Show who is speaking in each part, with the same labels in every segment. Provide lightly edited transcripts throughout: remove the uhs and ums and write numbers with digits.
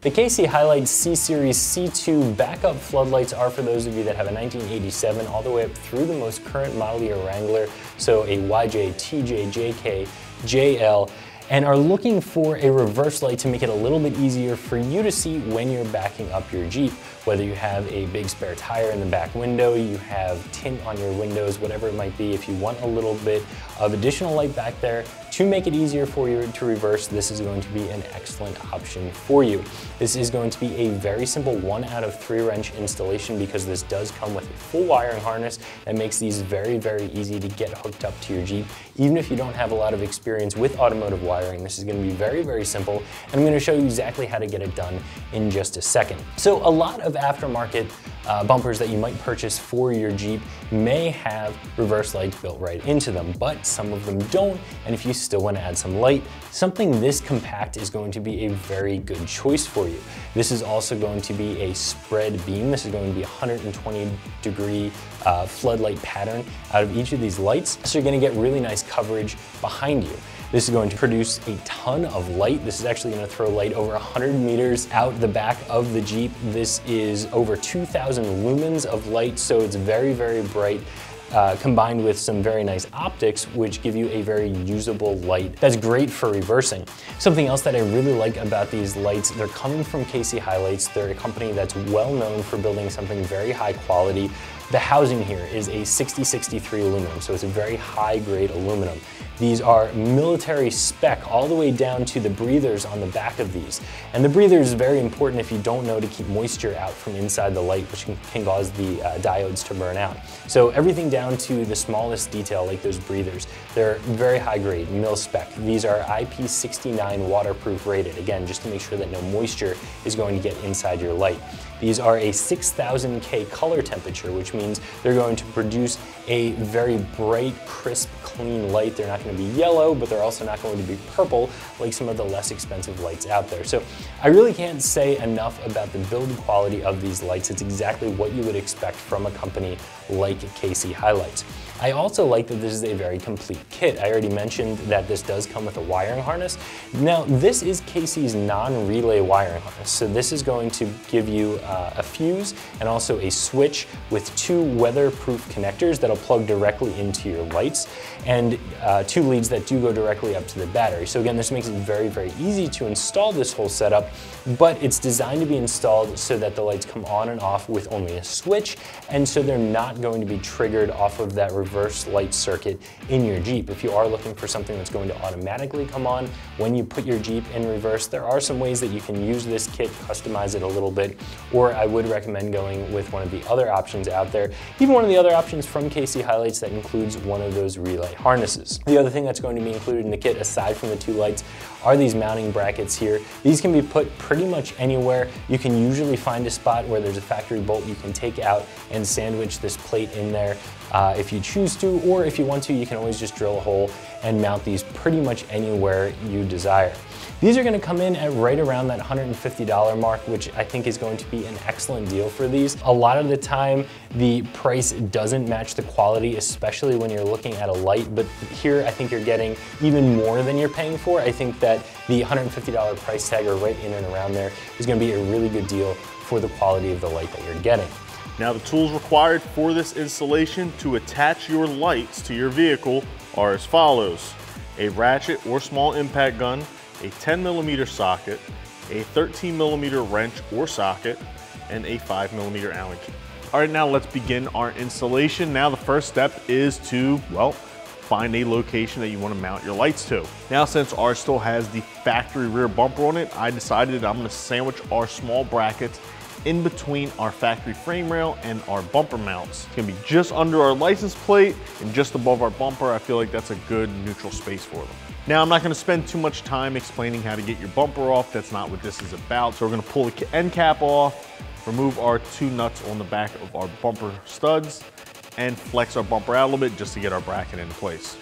Speaker 1: The KC Highlights C-Series C2 backup floodlights are for those of you that have a 1987 all the way up through the most current model year Wrangler, so a YJ, TJ, JK, JL, and are looking for a reverse light to make it a little bit easier for you to see when you're backing up your Jeep. Whether you have a big spare tire in the back window, you have tint on your windows, whatever it might be, if you want a little bit of additional light back there to make it easier for you to reverse, this is going to be an excellent option for you. This is going to be a very simple 1 out of 3 wrench installation because this does come with a full wiring harness that makes these very, very easy to get hooked up to your Jeep. Even if you don't have a lot of experience with automotive wiring, this is going to be very, very simple, and I'm going to show you exactly how to get it done in just a second. So a lot of aftermarket bumpers that you might purchase for your Jeep may have reverse lights built right into them, but some of them don't, and if you still want to add some light, something this compact is going to be a very good choice for you. This is also going to be a spread beam. This is going to be a 120-degree floodlight pattern out of each of these lights, so you're going to get really nice coverage behind you. This is going to produce a ton of light. This is actually going to throw light over 100 meters out the back of the Jeep. This is over 2,000 lumens of light, so it's very, very bright. Combined with some very nice optics, which give you a very usable light that's great for reversing. Something else that I really like about these lights, they're coming from KC Highlights. They're a company that's well known for building something very high quality. The housing here is a 6063 aluminum, so it's a very high grade aluminum. These are military spec all the way down to the breathers on the back of these. And the breather is very important if you don't know to keep moisture out from inside the light, which can cause the diodes to burn out. So everything down to the smallest detail, like those breathers, they're very high grade, mil spec. These are IP69 waterproof rated, again, just to make sure that no moisture is going to get inside your light. These are a 6000 K color temperature, which means they're going to produce a very bright, crisp, clean light. They're not going to be yellow, but they're also not going to be purple like some of the less expensive lights out there. So I really can't say enough about the build quality of these lights. It's exactly what you would expect from a company like KC Highlights. I also like that this is a very complete kit. I already mentioned that this does come with a wiring harness. Now, this is KC's non-relay wiring harness. So this is going to give you a fuse and also a switch with 2 weatherproof connectors that'll plug directly into your lights and 2 leads that do go directly up to the battery. So again, this makes it very, very easy to install this whole setup, but it's designed to be installed so that the lights come on and off with only a switch, and so they're not going to be triggered off of that reverse light circuit in your Jeep. If you are looking for something that's going to automatically come on when you put your Jeep in reverse, there are some ways that you can use this kit, customize it a little bit, or I would recommend going with one of the other options out there, even one of the other options from KC Highlights that includes one of those relay harnesses. The other thing that's going to be included in the kit, aside from the 2 lights, are these mounting brackets here. These can be put pretty much anywhere. You can usually find a spot where there's a factory bolt you can take out and sandwich this plate in there if you choose to, or if you want to, you can always just drill a hole and mount these pretty much anywhere you desire. These are going to come in at right around that $150 mark, which I think is going to be an excellent deal for these. A lot of the time, the price doesn't match the quality, especially when you're looking at a light, but here I think you're getting even more than you're paying for. I think that the $150 price tag, or right in and around there, is going to be a really good deal for the quality of the light that you're getting.
Speaker 2: Now, the tools required for this installation to attach your lights to your vehicle are as follows: a ratchet or small impact gun, a 10mm socket, a 13mm wrench or socket, and a 5mm Allen key. All right, now let's begin our installation. Now, the first step is to, well, find a location that you want to mount your lights to. Now, since ours still has the factory rear bumper on it, I decided I'm going to sandwich our small brackets in between our factory frame rail and our bumper mounts. It's gonna be just under our license plate and just above our bumper. I feel like that's a good neutral space for them. Now, I'm not gonna spend too much time explaining how to get your bumper off. That's not what this is about. So we're gonna pull the end cap off, remove our 2 nuts on the back of our bumper studs, and flex our bumper out a little bit just to get our bracket into place.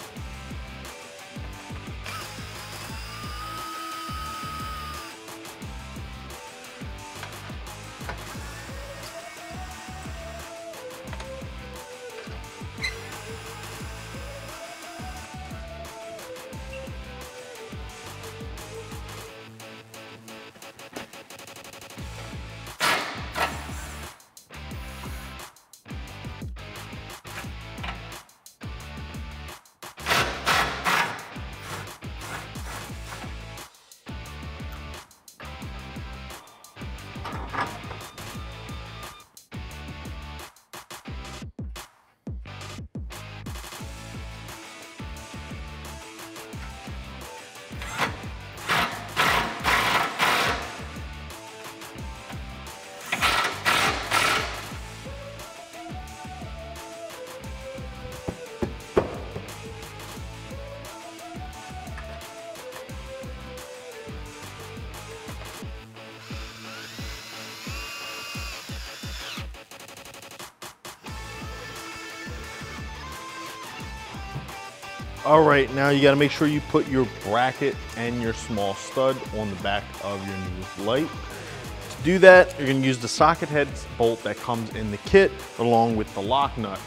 Speaker 2: All right, now you gotta make sure you put your bracket and your small stud on the back of your new light. To do that, you're gonna use the socket head bolt that comes in the kit along with the lock nut.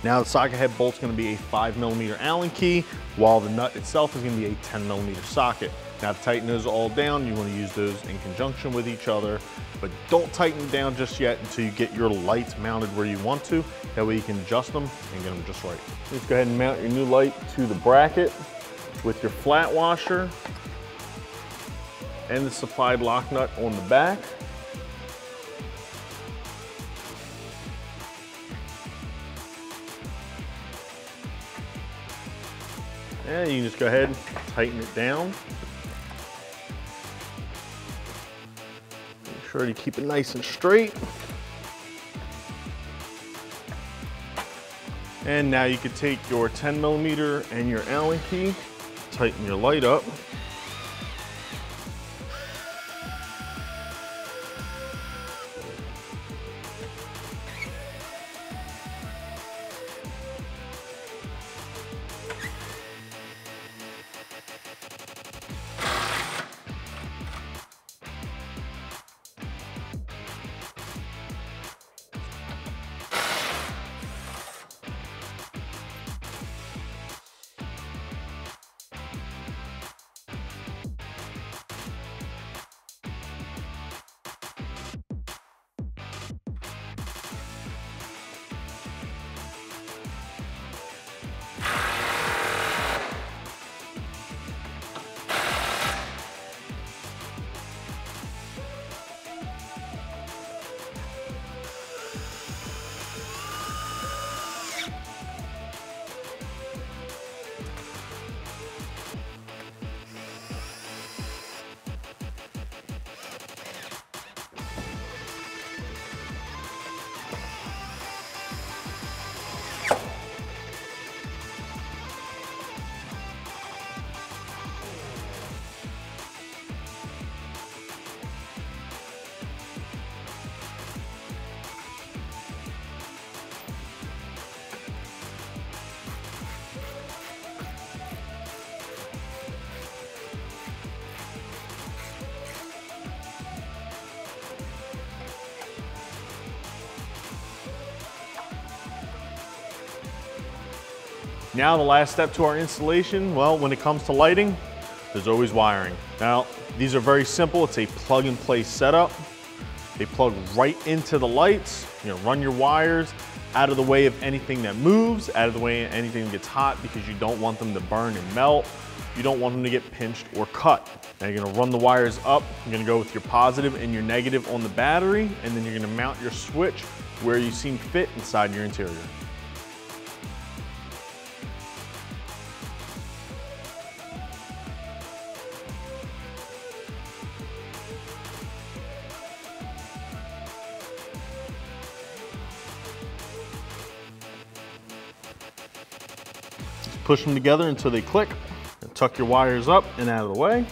Speaker 2: Now the socket head bolt's gonna be a 5mm Allen key, while the nut itself is gonna be a 10mm socket. Now to tighten those all down, you wanna use those in conjunction with each other, but don't tighten them down just yet until you get your lights mounted where you want to. That way you can adjust them and get them just right. Just go ahead and mount your new light to the bracket with your flat washer and the supplied lock nut on the back. And you can just go ahead and tighten it down. Make sure you keep it nice and straight. And now you can take your 10mm and your Allen key, tighten your light up. Now the last step to our installation, well, when it comes to lighting, there's always wiring. Now, these are very simple. It's a plug and play setup. They plug right into the lights. You know, run your wires out of the way of anything that moves, out of the way of anything that gets hot, because you don't want them to burn and melt. You don't want them to get pinched or cut. Now you're gonna run the wires up. You're gonna go with your positive and your negative on the battery, and then you're gonna mount your switch where you seem fit inside your interior. Push them together until they click, and tuck your wires up and out of the way.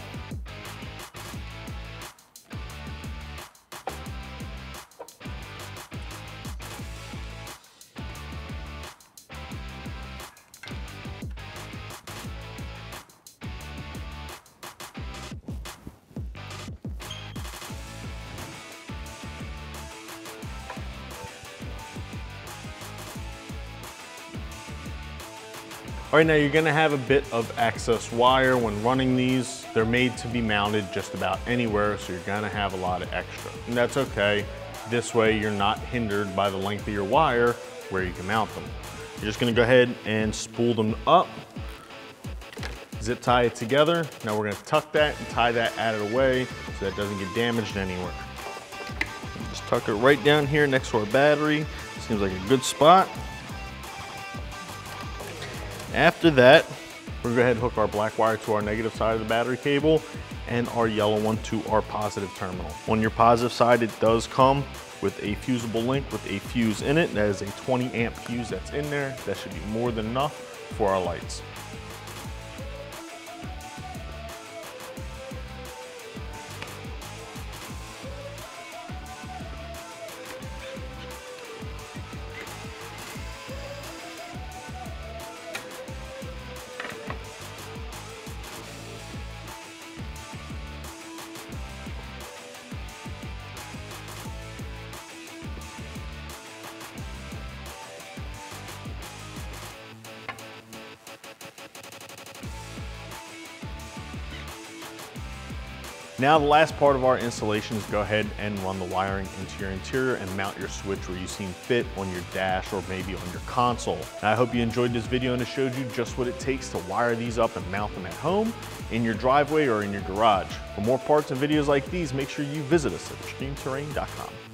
Speaker 2: All right, now you're gonna have a bit of excess wire when running these. They're made to be mounted just about anywhere, so you're gonna have a lot of extra. And that's okay. This way you're not hindered by the length of your wire where you can mount them. You're just gonna go ahead and spool them up, zip tie it together. Now we're gonna tuck that and tie that out of the way so that it doesn't get damaged anywhere. Just tuck it right down here next to our battery. Seems like a good spot. After that, we're gonna go ahead and hook our black wire to our negative side of the battery cable and our yellow one to our positive terminal. On your positive side, it does come with a fusible link with a fuse in it. That is a 20 amp fuse that's in there. That should be more than enough for our lights. Now the last part of our installation is go ahead and run the wiring into your interior and mount your switch where you seem fit on your dash or maybe on your console. Now, I hope you enjoyed this video and it showed you just what it takes to wire these up and mount them at home, in your driveway, or in your garage. For more parts and videos like these, make sure you visit us at extremeterrain.com.